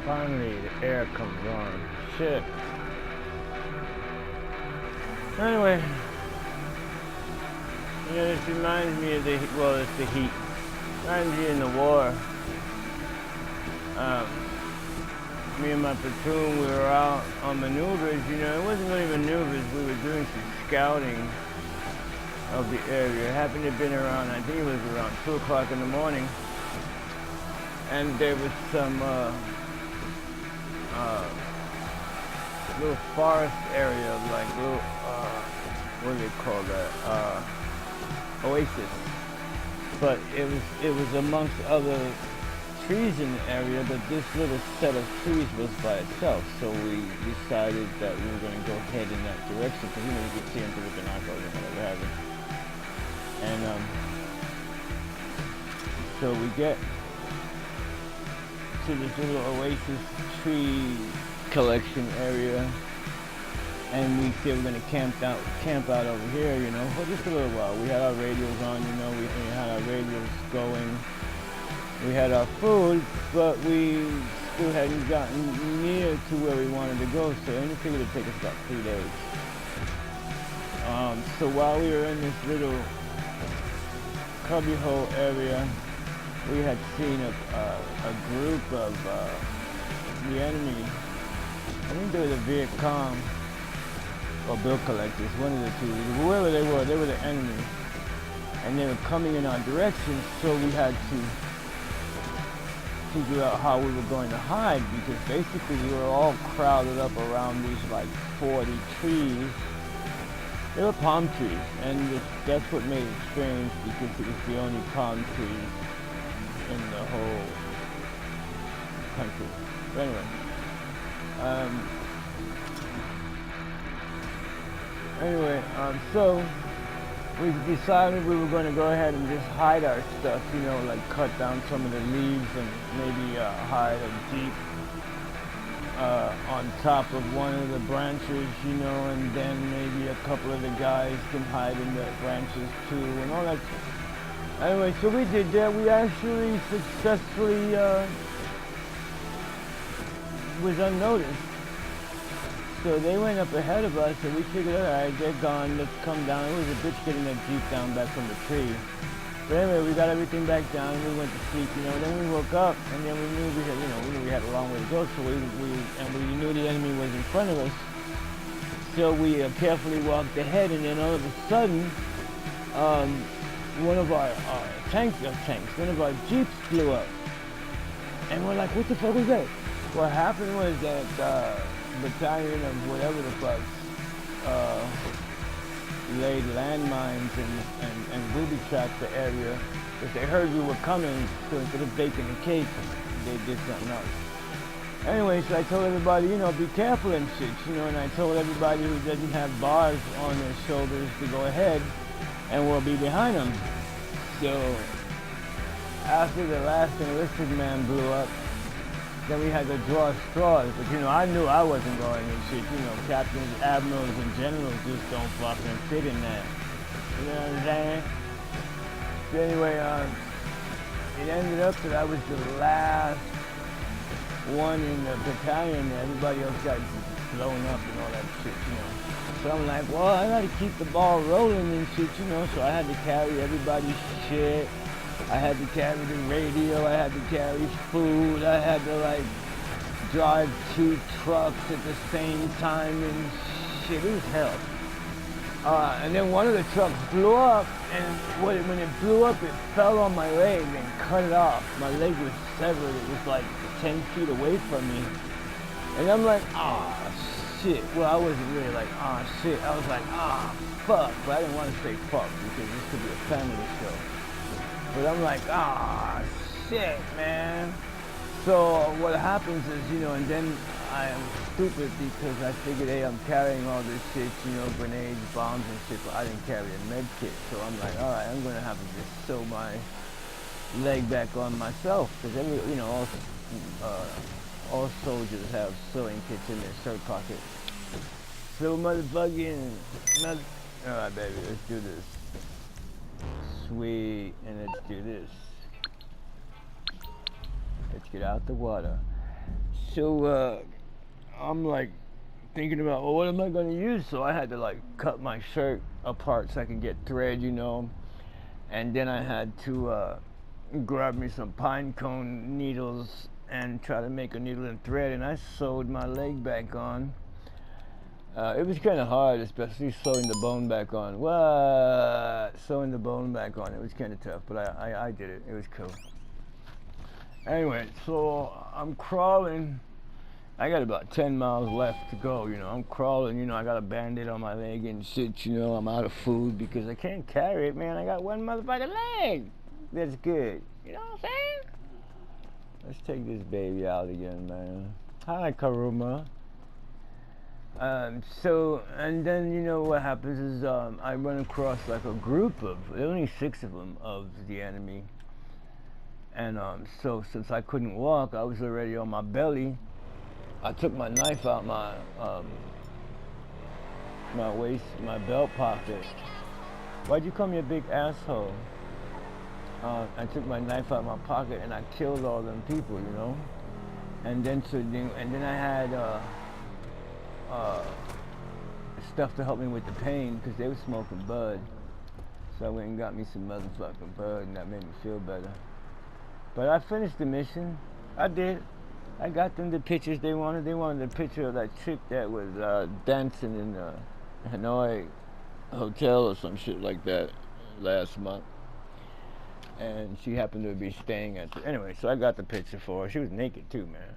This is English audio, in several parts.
Finally, the air comes on. Shit. Anyway, you know, this reminds me of the, well, it's the heat. Reminds me in the war. Me and my platoon, we were out on maneuvers. You know, it wasn't really maneuvers. We were doing some scouting of the area. It happened to have been around, I think it was around 2 o'clock in the morning. And there was some little forest area, like little, what do they call that? Oasis. But it was amongst other trees in the area, but this little set of trees was by itself. So we decided that we were going to go head in that direction, because, you know, you could see into the binoculars and whatever have you. And so we get to this little oasis tree collection area, and we said we're going to camp out over here, you know, for just a little while. We had our radios on, you know, we had our radios going. We had our food, but we still hadn't gotten near to where we wanted to go, so I figured it'd take us about 3 days. So while we were in this little cubbyhole area, we had seen a group of the enemy. I think they were the Viet Cong or bill collectors, one of the two. Whoever they were the enemy. And they were coming in our direction, so we had to figure out how we were going to hide, because basically we were all crowded up around these like 40 trees. They were palm trees, and that's what made it strange, because it was the only palm trees in the whole country. But anyway, so we decided we were going to go ahead and just hide our stuff, you know, like cut down some of the leaves and maybe hide a jeep on top of one of the branches, you know, and then maybe a couple of the guys can hide in the branches too, and all that. Anyway, so we did that. We actually successfully was unnoticed. So they went up ahead of us, and we figured, all right, they're gone, let's come down. It was a bitch getting that jeep down back from the tree. But anyway, we got everything back down, and we went to sleep, you know. Then we woke up, and then we knew we had, you know, we had a long way to go, so we knew the enemy was in front of us. So we carefully walked ahead, and then all of a sudden, one of our one of our jeeps blew up. And we're like, what the fuck was that? What happened was that battalion of whatever the fuck laid landmines and booby trapped the area, because they heard we were coming, so instead of baking the cake, they did something else. Anyway, so I told everybody, you know, be careful and shit, you know, and I told everybody who doesn't have bars on their shoulders to go ahead, and we'll be behind them. So after the last enlisted man blew up, then we had to draw straws, but you know, I knew I wasn't going and shit, you know, captains, admirals, and generals just don't fucking fit in that. You know what I'm saying? So anyway, it ended up that I was the last one in the battalion, and everybody else got blown up and all that shit, you know. So I'm like, well, I gotta keep the ball rolling and shit, you know, so I had to carry everybody's shit. I had to carry the radio, I had to carry food, I had to like drive 2 trucks at the same time and shit, it was hell. And then one of the trucks blew up, and when it blew up, it fell on my leg and cut it off. My leg was severed, it was like 10 feet away from me. And I'm like, ah, shit. Well, I wasn't really like, ah, shit. I was like, ah, fuck. But I didn't want to say fuck, because this could be a family show. But I'm like, ah, shit, man. So what happens is, you know, and then I am stupid because I figured, hey, I'm carrying all this shit, you know, grenades, bombs and shit, but I didn't carry a med kit. So I'm like, all right, I'm going to have to just sew my leg back on myself, because every, you know, all soldiers have sewing kits in their shirt pocket. So motherfucking, all right, baby, let's do this. Sweet, and let's do this. Let's get out the water. So I'm like thinking about, well, what am I gonna use? So I had to like cut my shirt apart so I could get thread, you know. And then I had to grab me some pine cone needles and try to make a needle and thread. And I sewed my leg back on. It was kind of hard, especially sewing the bone back on. What? Sewing the bone back on. It was kind of tough, but I did it. It was cool. Anyway, so I'm crawling. I got about 10 miles left to go, you know. I'm crawling, you know. I got a band-aid on my leg and shit, you know. I'm out of food because I can't carry it, man. I got one motherfucking leg. That's good. You know what I'm saying? Let's take this baby out again, man. Hi, Karuma. And then, you know, what happens is I run across like a group of, only 6 of them, of the enemy. And so since I couldn't walk, I was already on my belly. I took my knife out my waist, my belt pocket. Why'd you call me a big asshole? I took my knife out of my pocket and I killed all them people, you know. And then I had stuff to help me with the pain because they were smoking bud. So I went and got me some motherfucking bud and that made me feel better. But I finished the mission. I did. I got them the pictures they wanted. They wanted a picture of that chick that was dancing in the Hanoi hotel or some shit like that last month. And she happened to be staying at the... Anyway, so I got the picture for her. She was naked too, man.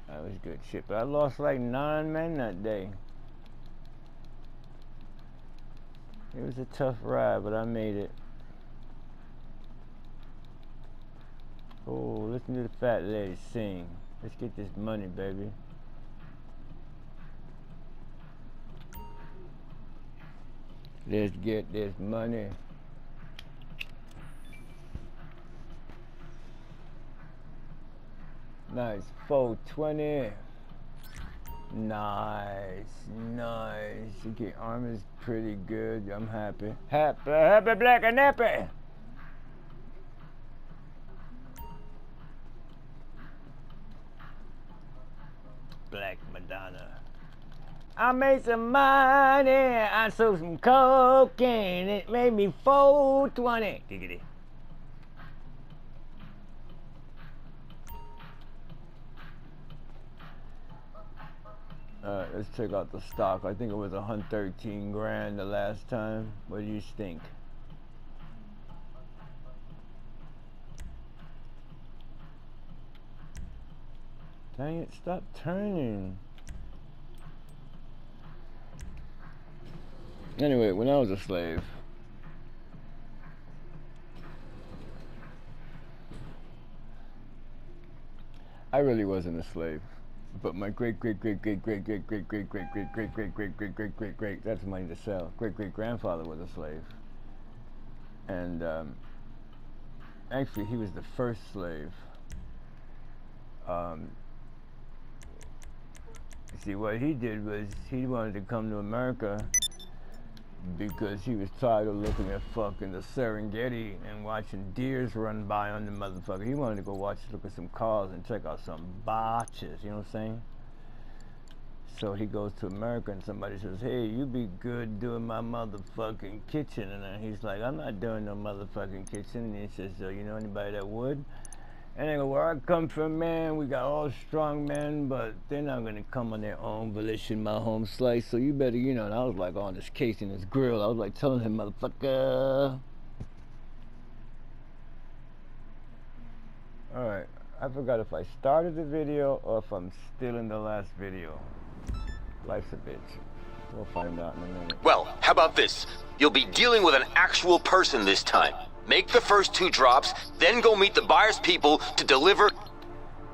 That was good shit. But I lost like 9 men that day. It was a tough ride, but I made it. Oh, listen to the fat lady sing. Let's get this money, baby. Let's get this money. Nice, 420. Nice, nice. Okay, arm is pretty good. I'm happy. Happy black and nappy. Black Madonna. I made some money. I sold some cocaine. It made me 420. Giggity. Alright, let's check out the stock. I think it was 113 grand the last time. What do you think? Dang it, stop turning. Anyway, when I was a slave, I really wasn't a slave. But my great that's money to sell. Great grandfather was a slave. And actually he was the first slave. See, what he did was he wanted to come to America because he was tired of looking at fucking the Serengeti and watching deers run by on the motherfucker. He wanted to go look at some cars and check out some botches, you know what I'm saying? So he goes to America and somebody says, hey, you be good doing my motherfucking kitchen. And then he's like, I'm not doing no motherfucking kitchen. And he says, you know anybody that would? And they go, where I come from, man, we got all strong men, but they're not going to come on their own volition, my home slice, so you better, you know. And I was like on this case in this grill. I was like telling him, motherfucker. All right, I forgot if I started the video or if I'm still in the last video. Life's a bitch. We'll find out in a minute. Well, how about this? You'll be dealing with an actual person this time. Make the first 2 drops, then go meet the buyer's people to deliver.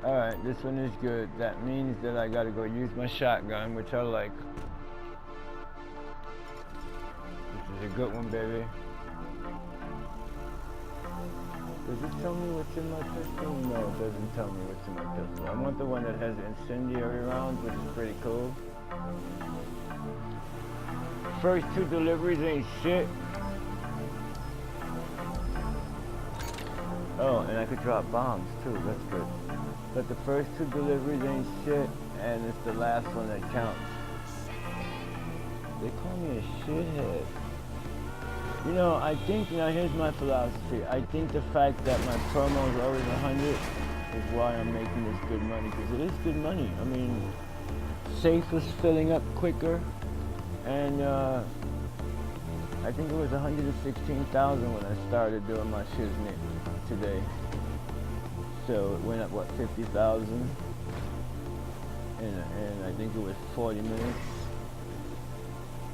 Alright, this one is good. That means that I gotta go use my shotgun, which I like. This is a good one, baby. Does it tell me what's in my pistol? No, it doesn't tell me what's in my pistol. I want the one that has incendiary rounds, which is pretty cool. First 2 deliveries ain't shit. Oh, and I could drop bombs too, that's good. But the first 2 deliveries ain't shit, and it's the last one that counts. They call me a shithead. You know, I think, now here's my philosophy. I think the fact that my promo is always 100 is why I'm making this good money, because it is good money. I mean, safe was filling up quicker, and I think it was 116,000 when I started doing my shiznit today. So it went up, what, 50,000? And I think it was 40 minutes.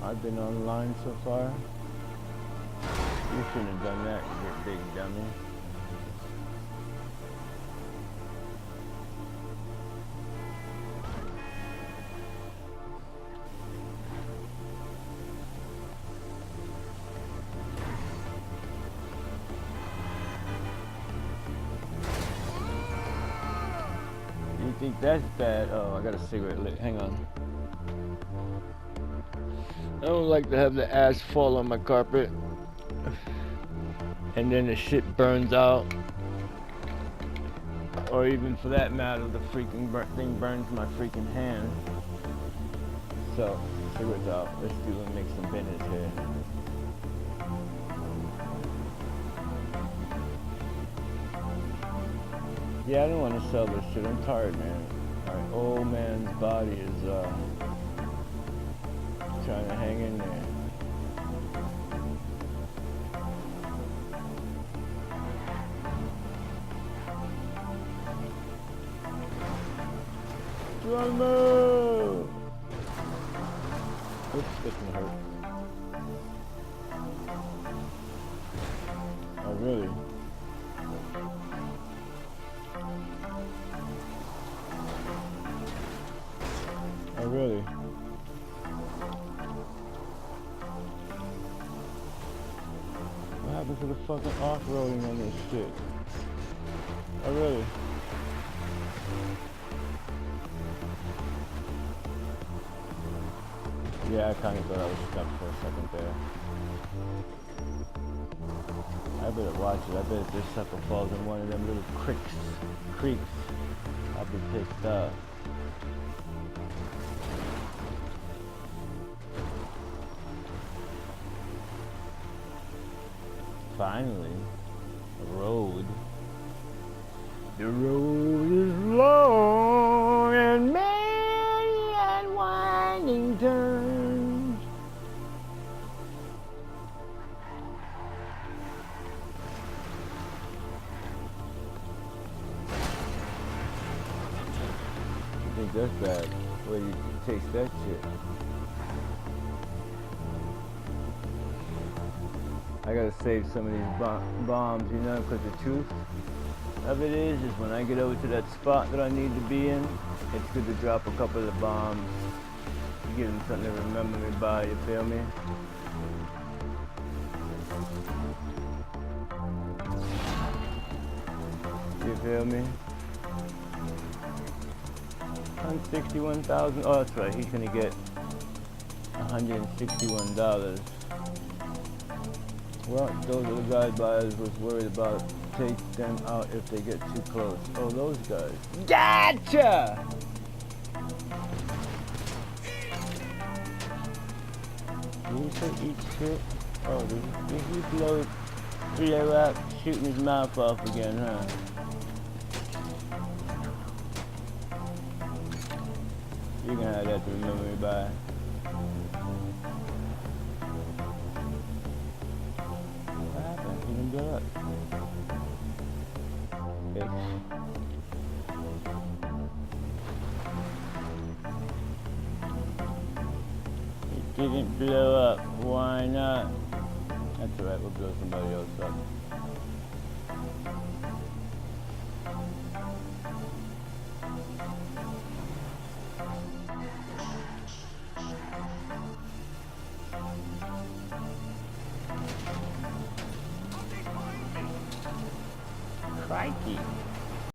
I've been online so far. You shouldn't have done that, you big dummy. You think that's bad? Oh, I got a cigarette lit. Hang on. I don't like to have the ash fall on my carpet. And then the shit burns out. Or even for that matter, the freaking thing burns my freaking hand. So, cigarettes out. Let's make some business here. Yeah, I don't want to sell this shit. I'm tired, man. My old man's body is trying to hang in there. Drummer! Oops, this one hurt. Oh, really? Oh, really? What happened to the fucking off-roading on this shit? Oh, really? Yeah, I kind of thought I was stuck for a second there. I better watch it. I bet if this sucker falls in one of them little creeks, I'll be pissed off. Finally, a road. The road is long and many and winding turns. You think that's bad? Where you taste that shit? I gotta save some of these bombs, you know, because the truth of it is when I get over to that spot that I need to be in, it's good to drop a couple of bombs. Give them something to remember me by, you feel me? You feel me? 161,000. Oh, that's right. He's gonna get $161. Well, those are the guys buyers was worried about. Take them out if they get too close. Oh, those guys. Gotcha! Did you say eat shit? Oh, did he blow 3A rap shooting his mouth off again, huh? You're gonna have that to remember me by. What happened? He didn't blow up. It didn't blow up. Why not? That's alright, we'll blow somebody else up.